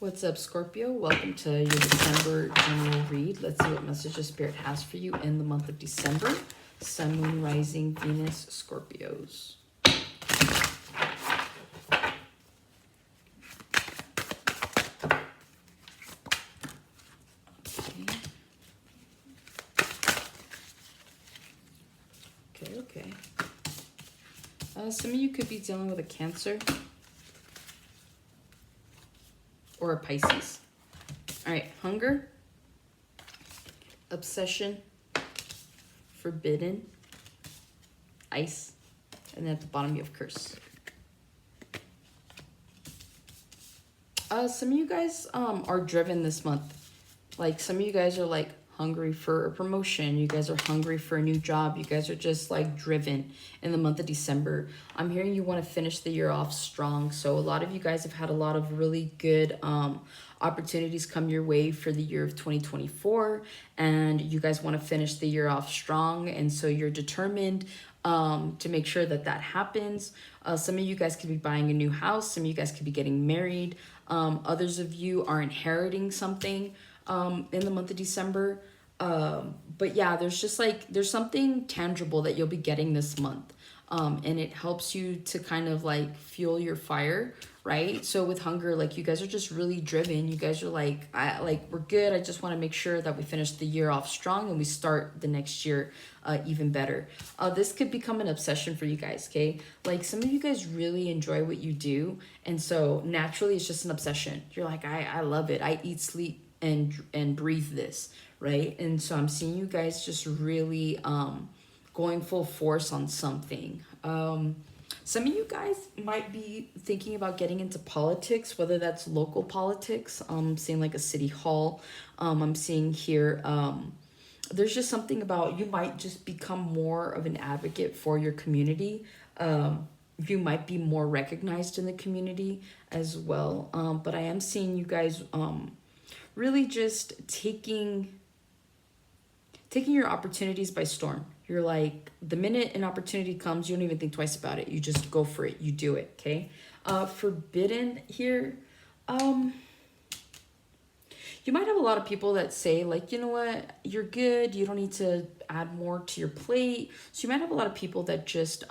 What's up, Scorpio? Welcome to your December general read. Let's see what messages Spirit has for you in the month of December. Sun, Moon, Rising, Venus, Scorpios. Okay. Some of you could be dealing with a Cancer or a Pisces. All right, hunger, obsession, forbidden, ice, and then at the bottom you have curse. Some of you guys are driven this month. Like some of you guys are like hungry for a promotion. You guys are hungry for a new job. You guys are just like driven in the month of December. I'm hearing you want to finish the year off strong. So a lot of you guys have had a lot of really good opportunities come your way for the year of 2024. And you guys want to finish the year off strong. And so you're determined to make sure that that happens. Some of you guys could be buying a new house. Some of you guys could be getting married. Others of you are inheriting something in the month of December. But yeah, there's just like, there's something tangible that you'll be getting this month. And it helps you to kind of like fuel your fire, right? So with hunger, like you guys are just really driven. You guys are like, we're good. I just want to make sure that we finish the year off strong and we start the next year even better. This could become an obsession for you guys, okay? Like some of you guys really enjoy what you do. And so naturally it's just an obsession. You're like, I love it. I eat, sleep, and breathe this, right? And so I'm seeing you guys just really going full force on something. Some of you guys might be thinking about getting into politics, whether that's local politics. I'm seeing like a city hall. I'm seeing here there's just something about you might just become more of an advocate for your community. You might be more recognized in the community as well. But I am seeing you guys really just taking your opportunities by storm. You're like, the minute an opportunity comes, you don't even think twice about it. You just go for it. You do it, okay? Forbidden here. You might have a lot of people that say, like, you know what? You're good. You don't need to add more to your plate. So you might have a lot of people that just,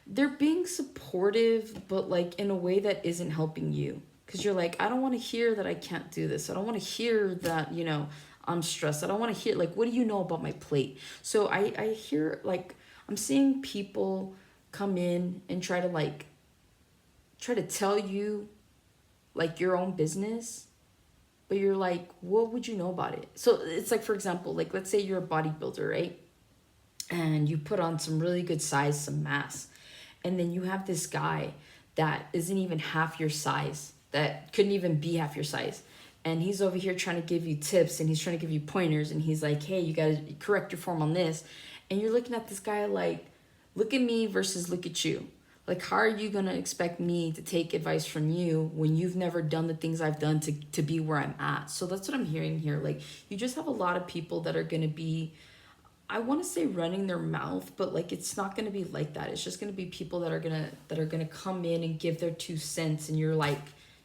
they're being supportive, but like in a way that isn't helping you. Because you're like, I don't want to hear that I can't do this. I don't want to hear that, you know, I'm stressed. I don't want to hear, like, what do you know about my plate? So I hear, like, I'm seeing people come in and try to tell you, like, your own business. But you're like, what would you know about it? So it's like, for example, like, let's say you're a bodybuilder, right? And you put on some really good size, some mass. And then you have this guy that isn't even half your size, that couldn't even be half your size. And he's over here trying to give you tips and he's trying to give you pointers. And he's like, hey, you got to correct your form on this. And you're looking at this guy like, look at me versus look at you. Like, how are you going to expect me to take advice from you when you've never done the things I've done to be where I'm at? So that's what I'm hearing here. Like, you just have a lot of people that are going to be, I want to say running their mouth, but like, it's not going to be like that. It's just going to be people that are going to come in and give their 2 cents. And you're like,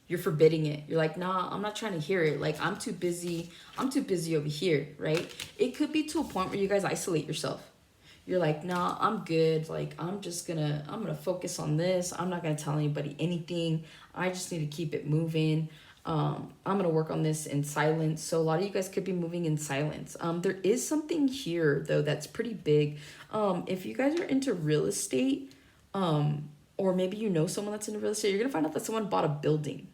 you're forbidding it. You're like, nah, I'm not trying to hear it. Like, I'm too busy over here, right? It could be to a point where you guys isolate yourself. You're like, nah, I'm good. Like, I'm gonna focus on this. I'm not gonna tell anybody anything. I just need to keep it moving. I'm gonna work on this in silence. So a lot of you guys could be moving in silence. There is something here though that's pretty big. If you guys are into real estate, or maybe you know someone that's into real estate, you're gonna find out that someone bought a building.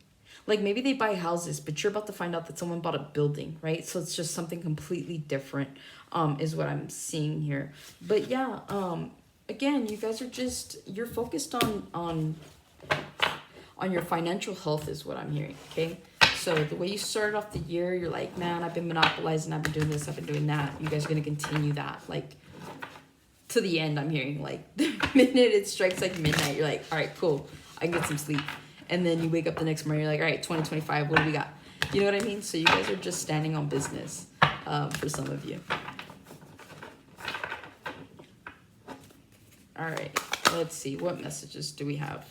Like, maybe they buy houses, but you're about to find out that someone bought a building, right? So it's just something completely different, is what I'm seeing here. But yeah, again, you guys are just, you're focused on your financial health is what I'm hearing, okay? So the way you started off the year, you're like, man, I've been monopolizing, I've been doing this, I've been doing that. You guys are going to continue that, like, to the end. I'm hearing, like, the minute it strikes like midnight, you're like, all right, cool, I can get some sleep. And then you wake up the next morning, you're like, all right, 2025, what do we got? You know what I mean? So you guys are just standing on business, for some of you. All right, let's see. What messages do we have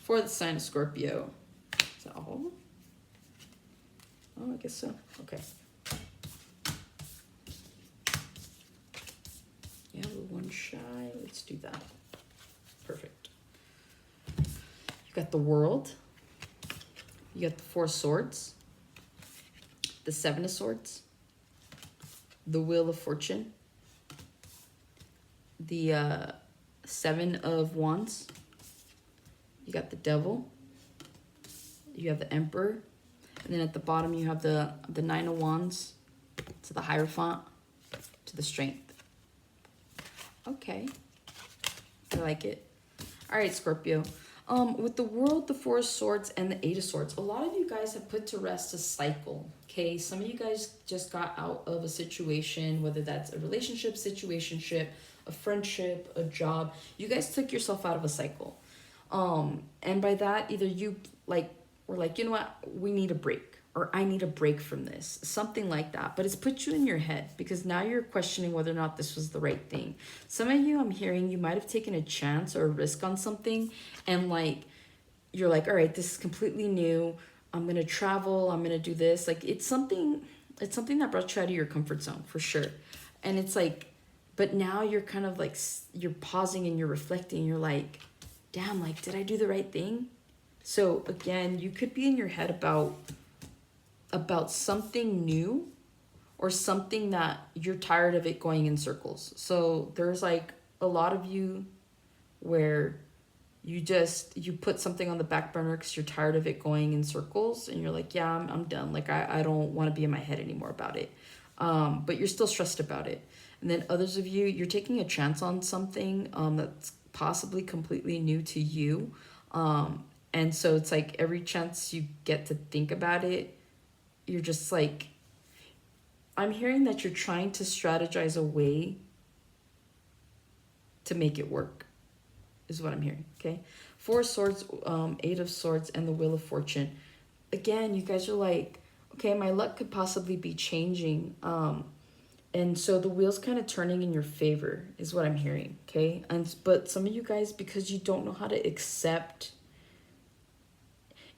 for the sign of Scorpio? Is that all? I guess so. Okay. Yeah, we're one shy. Let's do that. Perfect. You got the World. You got the Four of Swords. The Seven of Swords. The Wheel of Fortune. The Seven of Wands. You got the Devil. You have the Emperor. And then at the bottom you have the Nine of Wands to the Hierophant to the Strength. Okay. I like it. All right, Scorpio. With the World, the Four of Swords, and the Eight of Swords, a lot of you guys have put to rest a cycle, okay? Some of you guys just got out of a situation, whether that's a relationship, situationship, a friendship, a job. You guys took yourself out of a cycle. And by that, either you, were like, you know what? We need a break. Or I need a break from this. Something like that. But it's put you in your head because now you're questioning whether or not this was the right thing. Some of you, I'm hearing, you might have taken a chance or a risk on something. And you're like, all right, this is completely new. I'm going to travel. I'm going to do this. It's something that brought you out of your comfort zone for sure. And it's like, but now you're kind of you're pausing and you're reflecting. You're like, damn, did I do the right thing? So again, you could be in your head about something new or something that you're tired of it going in circles. So there's a lot of you where you put something on the back burner because you're tired of it going in circles and you're like, yeah, I'm done. I don't want to be in my head anymore about it. But you're still stressed about it. And then others of you, you're taking a chance on something that's possibly completely new to you. And so it's every chance you get to think about it, you're just I'm hearing that you're trying to strategize a way to make it work, is what I'm hearing, okay? Four of Swords, Eight of Swords, and the Wheel of Fortune. Again, you guys are okay, my luck could possibly be changing. And so the wheel's kind of turning in your favor, is what I'm hearing, okay? But some of you guys, because you don't know how to accept,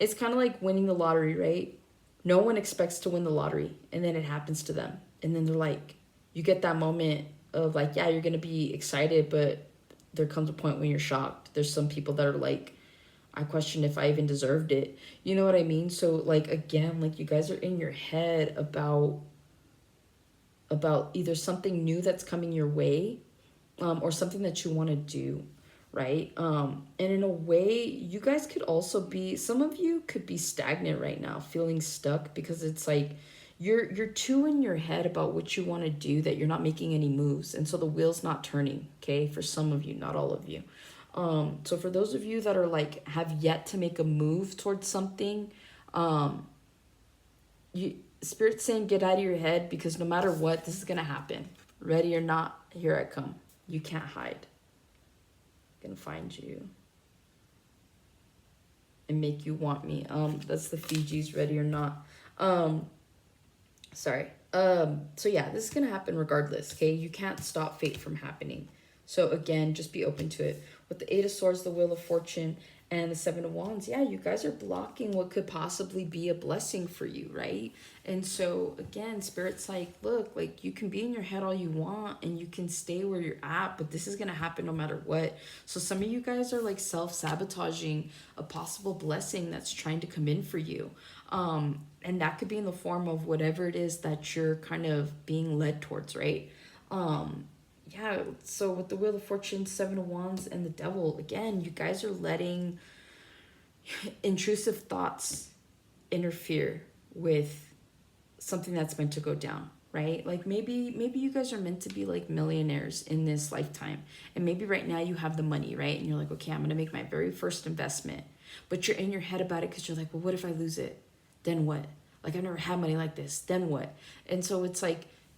it's kind of like winning the lottery, right? No one expects to win the lottery, and then it happens to them. And then they're you get that moment of yeah, you're going to be excited, but there comes a point when you're shocked. There's some people that are I question if I even deserved it. You know what I mean? So again, you guys are in your head about either something new that's coming your way, or something that you want to do. Right? And in a way, you guys could also be, some of you could be stagnant right now, feeling stuck because it's you're too in your head about what you want to do that you're not making any moves. And so the wheel's not turning, okay? For some of you, not all of you. So for those of you that are have yet to make a move towards something, Spirit's saying get out of your head because no matter what, this is going to happen. Ready or not, here I come. You can't hide. Gonna find you and make you want me. That's the Fijis, ready or not. Sorry. So yeah, this is gonna happen regardless, okay? You can't stop fate from happening. So again, just be open to it. With the Eight of Swords, the Wheel of Fortune, and the Seven of Wands, yeah, you guys are blocking what could possibly be a blessing for you, right? And so again, Spirit's look, you can be in your head all you want and you can stay where you're at, but this is going to happen no matter what. So some of you guys are self-sabotaging a possible blessing that's trying to come in for you. And that could be in the form of whatever it is that you're kind of being led towards, right? Yeah, so with the Wheel of Fortune, Seven of Wands, and the Devil, again, you guys are letting intrusive thoughts interfere with something that's meant to go down, right? Maybe you guys are meant to be millionaires in this lifetime, and maybe right now you have the money, right? And you're okay, I'm gonna make my very first investment, but you're in your head about it because you're well, what if I lose it? Then what? I've never had money like this. Then what? And so it's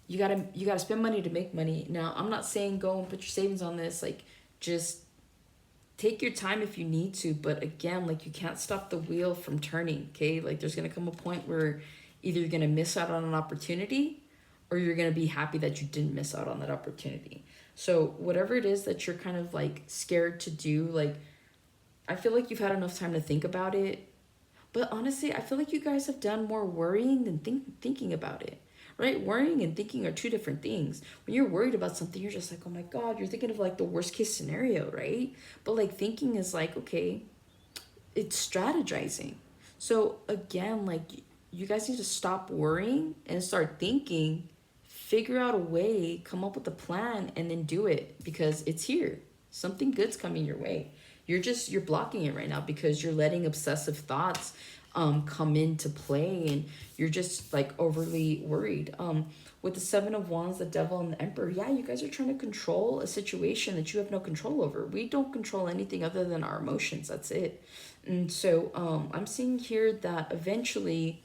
you gotta spend money to make money. Now, I'm not saying go and put your savings on this. Just take your time if you need to. But again, you can't stop the wheel from turning, okay? There's gonna come a point where either you're gonna miss out on an opportunity or you're gonna be happy that you didn't miss out on that opportunity. So whatever it is that you're kind of scared to do, I feel you've had enough time to think about it. But honestly, I feel like you guys have done more worrying than thinking about it. Right? Worrying and thinking are two different things. When you're worried about something, you're just like, oh my God, you're thinking of like the worst case scenario, right? But like thinking is like, okay, it's strategizing. So again, like you guys need to stop worrying and start thinking, figure out a way, come up with a plan, and then do it because it's here. Something good's coming your way. You're blocking it right now because you're letting obsessive thoughts come into play, and you're just like overly worried. With the Seven of Wands, the Devil, and the Emperor, yeah, you guys are trying to control a situation that you have no control over. We don't control anything other than our emotions. That's it. And so I'm seeing here that eventually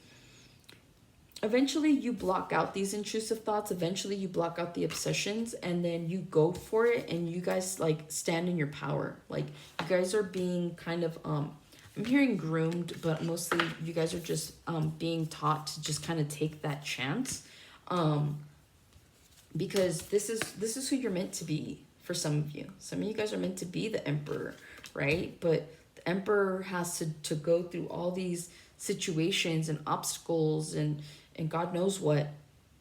you block out these intrusive thoughts. Eventually you block out the obsessions, and then you go for it, and you guys like stand in your power. Like you guys are being kind of I'm hearing groomed, but mostly you guys are just being taught to just kind of take that chance, because this is who you're meant to be. For some of you, guys are meant to be the Emperor, right? But the Emperor has to go through all these situations and obstacles and God knows what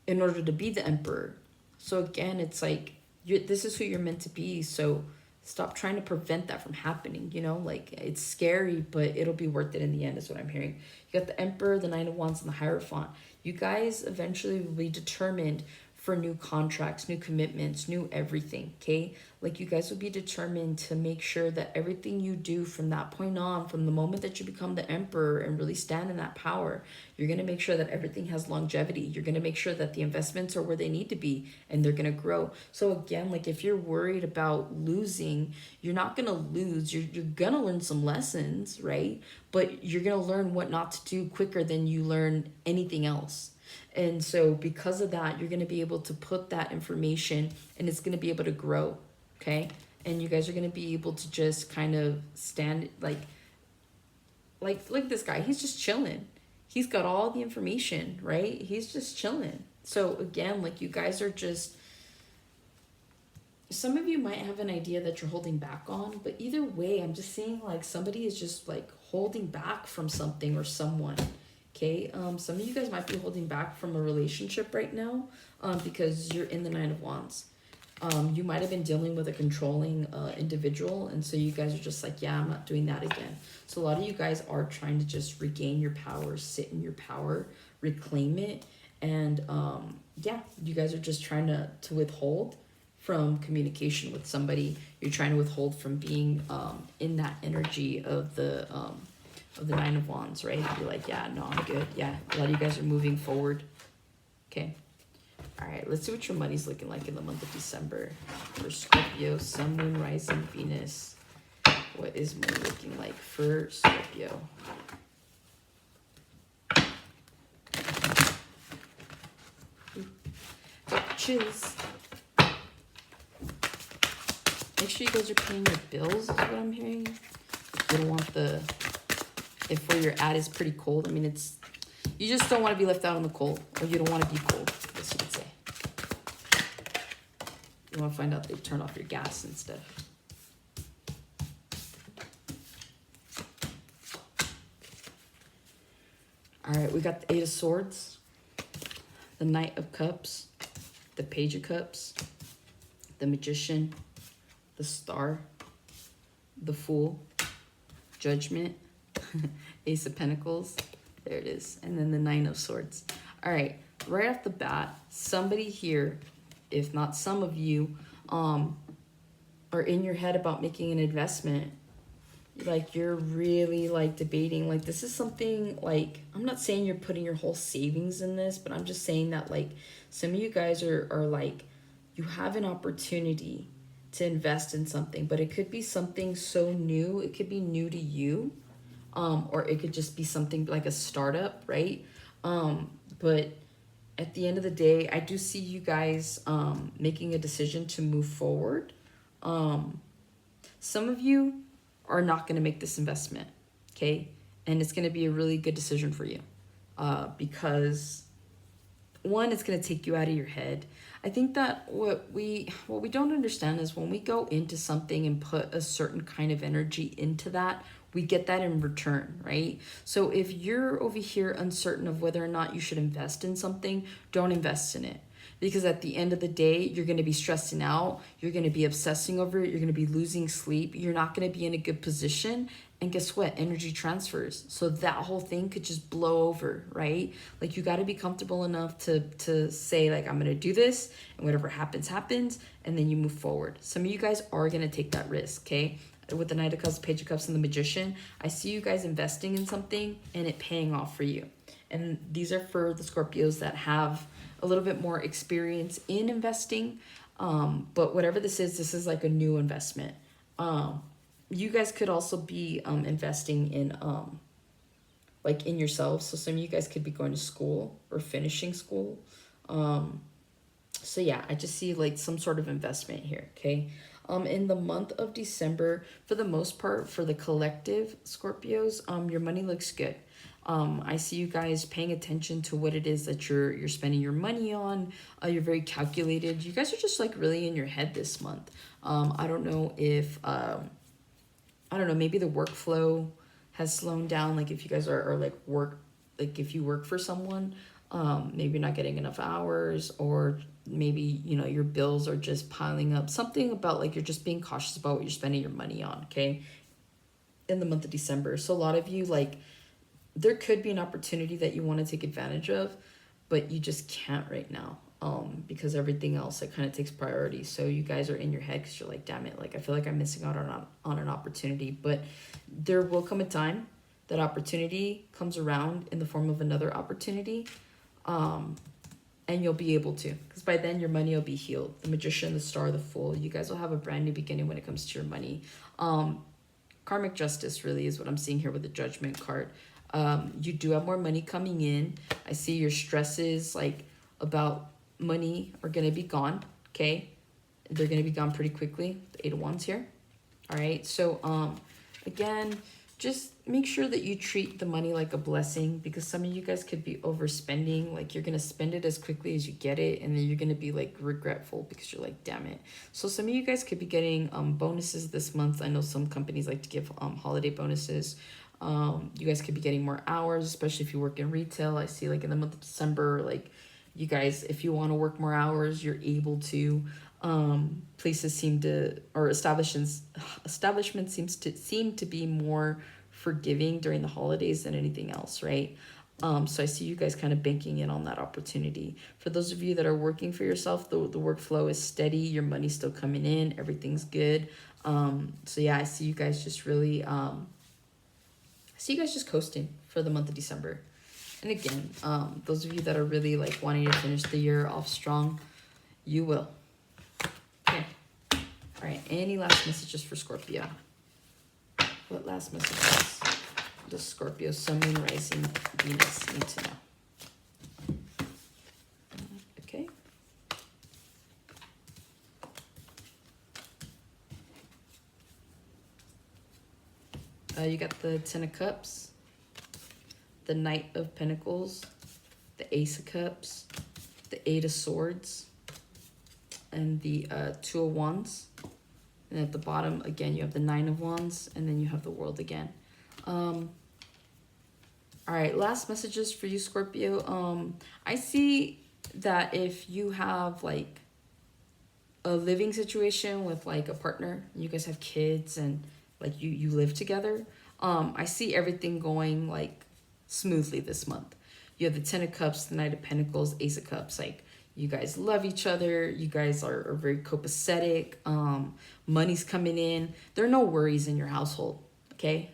in order to be the Emperor. So again, it's like this is who you're meant to be. So stop trying to prevent that from happening. Like it's scary, but it'll be worth it in the end, is what I'm hearing. You got the Emperor, the Nine of Wands, and the Hierophant. You guys eventually will be determined for new contracts, new commitments, new everything, okay? Like you guys will be determined to make sure that everything you do from that point on, from the moment that you become the Emperor and really stand in that power, you're going to make sure that everything has longevity. You're going to make sure that the investments are where they need to be and they're going to grow. So again, like if you're worried about losing, you're not going to lose. You're going to learn some lessons, right? But you're going to learn what not to do quicker than you learn anything else. And so because of that, you're going to be able to put that information and it's going to be able to grow, okay? And you guys are going to be able to just kind of stand, like look at this guy. He's just chilling. He's got all the information, right? He's just chilling. So again, like you guys are just, some of you might have an idea that you're holding back on, but either way, I'm just seeing like somebody is just like holding back from something or someone. Okay, some of you guys might be holding back from a relationship right now because you're in the Nine of Wands. You might have been dealing with a controlling individual, and so you guys are just like, yeah, I'm not doing that again. So a lot of you guys are trying to just regain your power, sit in your power, reclaim it, and yeah, you guys are just trying to withhold from communication with somebody. You're trying to withhold from being in that energy of the Nine of Wands, right? You're like, yeah, no, I'm good. Yeah, a lot of you guys are moving forward. Okay. All right, let's see what your money's looking like in the month of December for Scorpio, Sun, Moon, Rising, Venus. What is money looking like for Scorpio? Chills. Make sure you guys are paying your bills, is what I'm hearing. You don't want if where you're at is pretty cold. I mean, you just don't want to be left out in the cold, or you don't want to be cold, I guess you could say. You want to find out they turn off your gas instead. All right, we got the Eight of Swords, the Knight of Cups, the Page of Cups, the Magician, the Star, the Fool, Judgment, Ace of Pentacles, there it is, and then the Nine of Swords. All right, right off the bat, somebody here, if not some of you, are in your head about making an investment. Like you're really like debating, like this is something, like I'm not saying you're putting your whole savings in this, but I'm just saying that like some of you guys are like, you have an opportunity to invest in something, but it could be something so new, it could be new to you. Or it could just be something like a startup, right? But at the end of the day, I do see you guys making a decision to move forward. Some of you are not going to make this investment, okay? And it's going to be a really good decision for you because one, it's going to take you out of your head. I think that what we don't understand is when we go into something and put a certain kind of energy into that, we get that in return, right? So if you're over here uncertain of whether or not you should invest in something, don't invest in it. Because at the end of the day, you're going to be stressing out. You're going to be obsessing over it. You're going to be losing sleep. You're not going to be in a good position. And guess what? Energy transfers. So that whole thing could just blow over, right? Like you got to be comfortable enough to say like, I'm going to do this and whatever happens, happens. And then you move forward. Some of you guys are going to take that risk, okay? With the Knight of Cups, Page of Cups, and the Magician, I see you guys investing in something and it paying off for you. And these are for the Scorpios that have a little bit more experience in investing. But whatever this is like a new investment. You guys could also be investing in like in yourselves. So some of you guys could be going to school or finishing school. So yeah, I just see like some sort of investment here, okay? In the month of December, for the most part, for the collective Scorpios, your money looks good. I see you guys paying attention to what it is that you're spending your money on. You're very calculated. You guys are just like really in your head this month. I don't know if, I don't know, maybe the workflow has slowed down. Like if you guys are like like if you work for someone, maybe you're not getting enough hours, or maybe, you know, your bills are just piling up. Something about like you're just being cautious about what you're spending your money on, okay? In the month of December. So a lot of you, like, there could be an opportunity that you want to take advantage of, but you just can't right now, because everything else like kind of takes priority. So you guys are in your head because you're like, damn it, like I feel like I'm missing out on an opportunity. But there will come a time that opportunity comes around in the form of another opportunity, and you'll be able to, because by then your money will be healed. The Magician, the Star, the Fool, you guys will have a brand new beginning when it comes to your money. Karmic justice really is what I'm seeing here with the Judgment card. You do have more money coming in. I see your stresses like about money are going to be gone, okay? They're going to be gone pretty quickly. The Eight of Wands here. All right, so again, just make sure that you treat the money like a blessing, because some of you guys could be overspending. Like you're going to spend it as quickly as you get it, and then you're going to be like regretful because you're like, damn it. So some of you guys could be getting bonuses this month. I know some companies like to give holiday bonuses. You guys could be getting more hours, especially if you work in retail. I see like in the month of December, like you guys, if you want to work more hours, you're able to. Places seem to, or establishments seem to be more forgiving during the holidays than anything else, right? So I see you guys kind of banking in on that opportunity. For those of you that are working for yourself, the workflow is steady, your money's still coming in, everything's good. So yeah, I see you guys just really, I see you guys just coasting for the month of December. And again, those of you that are really like wanting to finish the year off strong, you will. Okay. All right. Any last messages for Scorpio? What last messages does Scorpio, Sun, Moon, Rising, Venus need to know? Okay. You got the Ten of Cups, the Knight of Pentacles, the Ace of Cups, the Eight of Swords, and the Two of Wands. And at the bottom, again, you have the Nine of Wands, and then you have the World again. All right, last messages for you, Scorpio. I see that if you have like a living situation with like a partner, you guys have kids and like you live together, I see everything going like smoothly this month. You have the Ten of Cups, the Knight of Pentacles, Ace of Cups. Like you guys love each other. You guys are very copacetic. Money's coming in. There are no worries in your household. Okay.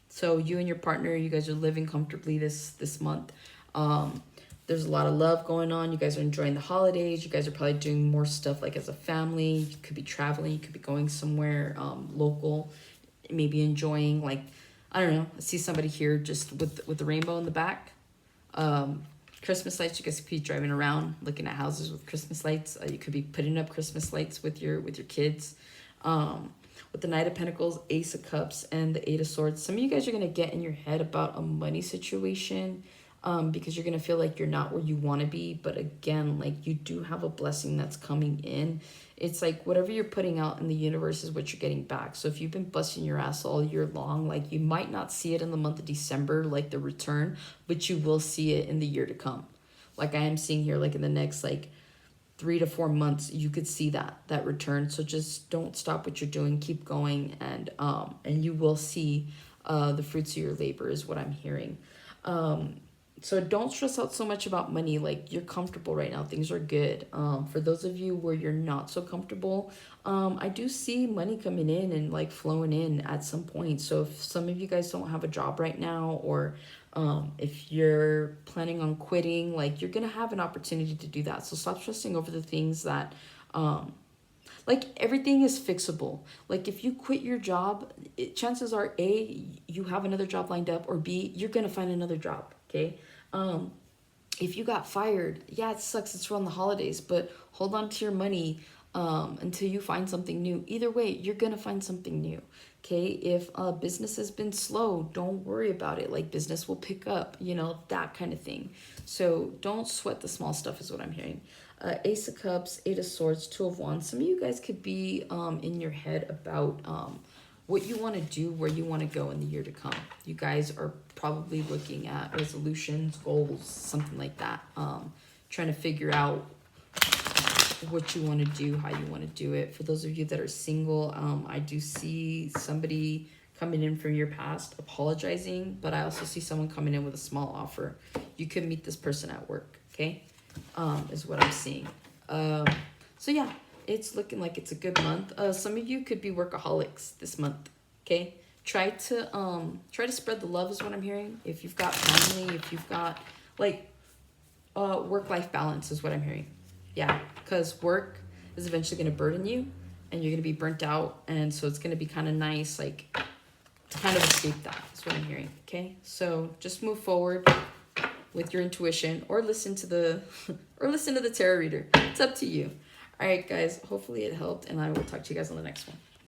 So you and your partner, you guys are living comfortably this month. There's a lot of love going on. You guys are enjoying the holidays. You guys are probably doing more stuff like as a family. You could be traveling. You could be going somewhere local. Maybe enjoying like, I don't know. I see somebody here just with the rainbow in the back. Christmas lights. You guys could be driving around looking at houses with Christmas lights. You could be putting up Christmas lights with your kids. With the Knight of Pentacles, Ace of Cups, and the Eight of Swords. Some of you guys are going to get in your head about a money situation. because you're going to feel like you're not where you want to be. But again, like, you do have a blessing that's coming in. It's like whatever you're putting out in the universe is what you're getting back. So if you've been busting your ass all year long, like, you might not see it in the month of December, like the return, but you will see it in the year to come. Like I am seeing here, like in the next like 3 to 4 months, you could see that return. So just don't stop what you're doing, keep going, and you will see the fruits of your labor is what I'm hearing. So don't stress out so much about money. Like, you're comfortable right now, things are good. For those of you where you're not so comfortable, I do see money coming in and like flowing in at some point. So if some of you guys don't have a job right now, or if you're planning on quitting, like, you're gonna have an opportunity to do that. So stop stressing over the things that like, everything is fixable. Like, if you quit your job, chances are, A, you have another job lined up, or B, you're gonna find another job. Okay. If you got fired, yeah, it sucks, it's around the holidays, but hold on to your money until you find something new. Either way, you're gonna find something new. Okay. If business has been slow, don't worry about it. Like, business will pick up, you know, that kind of thing. So don't sweat the small stuff is what I'm hearing. Ace of Cups, Eight of Swords, Two of Wands. Some of you guys could be in your head about what you want to do, where you want to go in the year to come. You guys are probably looking at resolutions, goals, something like that. Trying to figure out what you want to do, how you want to do it. For those of you that are single, I do see somebody coming in from your past apologizing, but I also see someone coming in with a small offer. You could meet this person at work, okay? Is what I'm seeing. So yeah, it's looking like it's a good month. Some of you could be workaholics this month, okay? Try to spread the love is what I'm hearing. If you've got family, if you've got like work-life balance is what I'm hearing. Yeah, because work is eventually going to burden you, and you're going to be burnt out, and so it's going to be kind of nice, like, to kind of escape that is what I'm hearing. Okay, so just move forward with your intuition, or listen to the tarot reader. It's up to you. All right, guys, hopefully it helped, and I will talk to you guys on the next one.